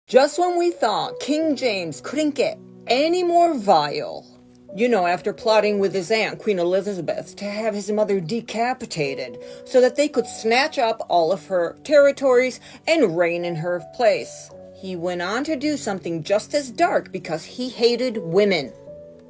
Just when we thought King James couldn't get any more vile, after plotting with his aunt, Queen Elizabeth, to have his mother decapitated so that they could snatch up all of her territories and reign in her place. He went on to do something just as dark because he hated women.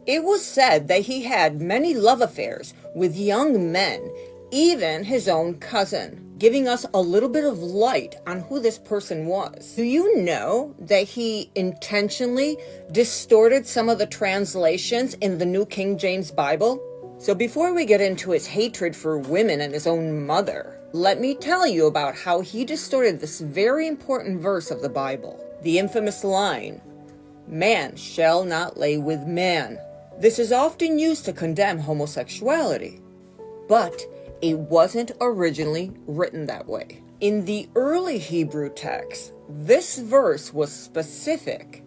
It was said that he had many love affairs with young men, even his own cousin, giving us a little bit of light on who this person was. Do you know that he intentionally distorted some of the translations in the New King James Bible? So before we get into his hatred for women and his own mother, let me tell you about how he distorted this very important verse of the Bible. The infamous line, "Man shall not lay with man." This is often used to condemn homosexuality, but it wasn't originally written that way. In the early Hebrew text, this verse was specific,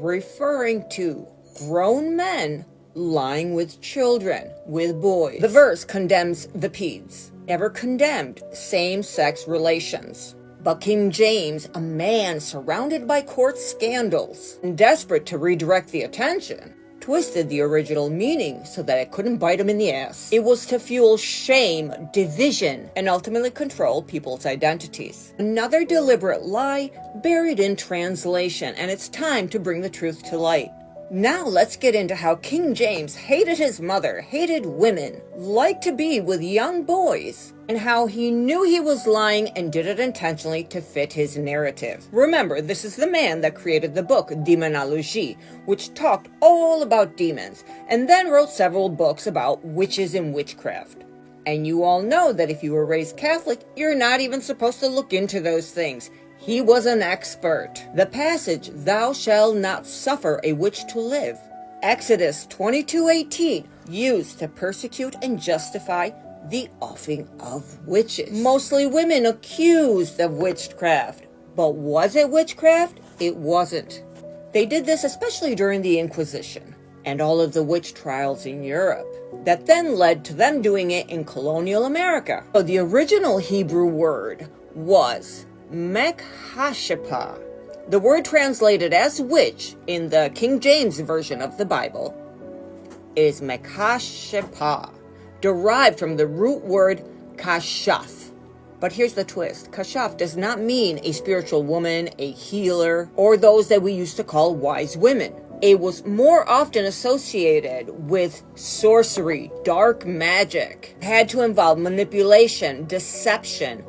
referring to grown men lying with children, with boys. The verse condemns the peds, never condemned same-sex relations. But King James, a man surrounded by court scandals and desperate to redirect the attention, twisted the original meaning so that it couldn't bite him in the ass. It was to fuel shame, division, and ultimately control people's identities. Another deliberate lie buried in translation, and it's time to bring the truth to light. Now let's get into how King James hated his mother, hated women, liked to be with young boys, and how he knew he was lying and did it intentionally to fit his narrative. Remember, this is the man that created the book Demonologie, which talked all about demons, and then wrote several books about witches and witchcraft. And you all know that if you were raised Catholic, you're not even supposed to look into those things. He was an expert. The passage, "Thou shalt not suffer a witch to live," Exodus 22:18, used to persecute and justify the offing of witches. Mostly women accused of witchcraft. But was it witchcraft? It wasn't. They did this especially during the Inquisition and all of the witch trials in Europe, that then led to them doing it in colonial America. So the original Hebrew word was Mekhashepah. The word translated as witch in the King James Version of the Bible is Mekhashepah, derived from the root word kashaf. But here's the twist. Kashaf does not mean a spiritual woman, a healer, or those that we used to call wise women. It was more often associated with sorcery, dark magic. It had to involve manipulation, deception,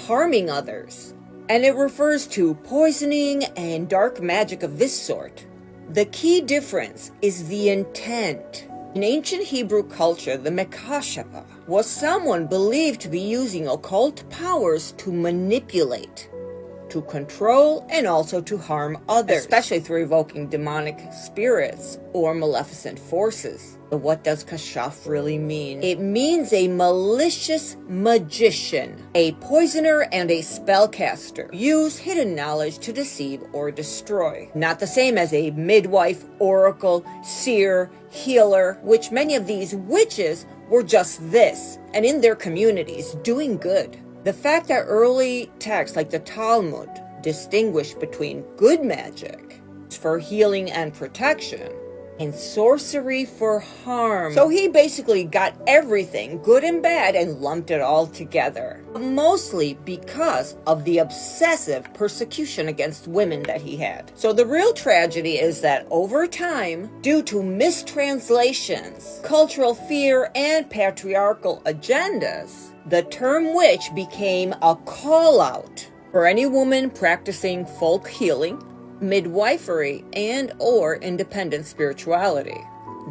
harming others. And it refers to poisoning and dark magic of this sort. The key difference is the intent. In ancient Hebrew culture, the Mekhashepah was someone believed to be using occult powers to manipulate, to control, and also to harm others, especially through evoking demonic spirits or maleficent forces. But what does kashaf really mean? It means a malicious magician, a poisoner and a spellcaster. Use hidden knowledge to deceive or destroy. Not the same as a midwife, oracle, seer, healer, which many of these witches were just this, and in their communities doing good. The fact that early texts like the Talmud distinguished between good magic for healing and protection and sorcery for harm. So he basically got everything, good and bad, and lumped it all together. Mostly because of the obsessive persecution against women that he had. So the real tragedy is that over time, due to mistranslations, cultural fear, and patriarchal agendas, the term witch became a call-out for any woman practicing folk healing, midwifery, and or independent spirituality.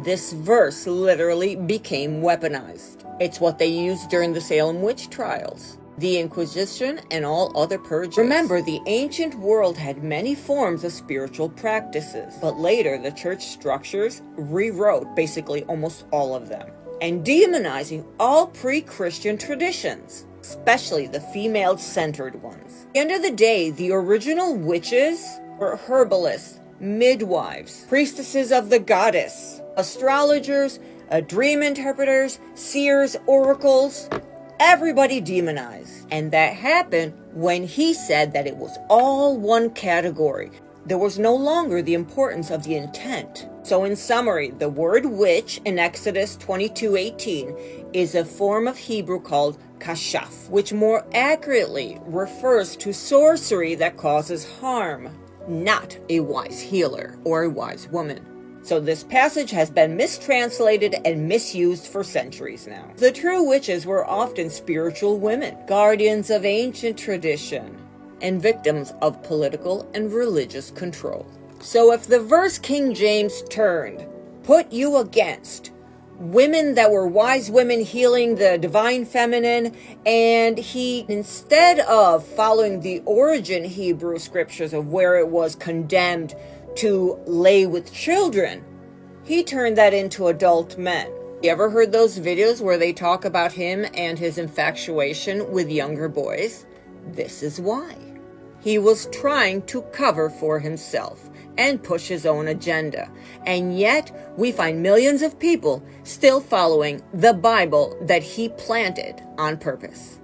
This verse literally became weaponized. It's what they used during the Salem witch trials, the Inquisition, and all other purges. Remember, the ancient world had many forms of spiritual practices, but later the church structures rewrote basically almost all of them, and demonizing all pre-Christian traditions, especially the female-centered ones. At the end of the day, the original witches were herbalists, midwives, priestesses of the goddess, astrologers, dream interpreters, seers, oracles, everybody demonized. And that happened when he said that it was all one category. there was no longer the importance of the intent. So in summary, the word witch in Exodus 22:18 is a form of Hebrew called kashaf, which more accurately refers to sorcery that causes harm, not a wise healer or a wise woman. So this passage has been mistranslated and misused for centuries now. The true witches were often spiritual women, guardians of ancient tradition, and victims of political and religious control. So if the verse King James turned, put you against women that were wise women healing the divine feminine, and he, instead of following the origin Hebrew scriptures of where it was condemned to lay with children, he turned that into adult men. You ever heard those videos where they talk about him and his infatuation with younger boys? This is why. He was trying to cover for himself and push his own agenda. And yet, we find millions of people still following the Bible that he planted on purpose.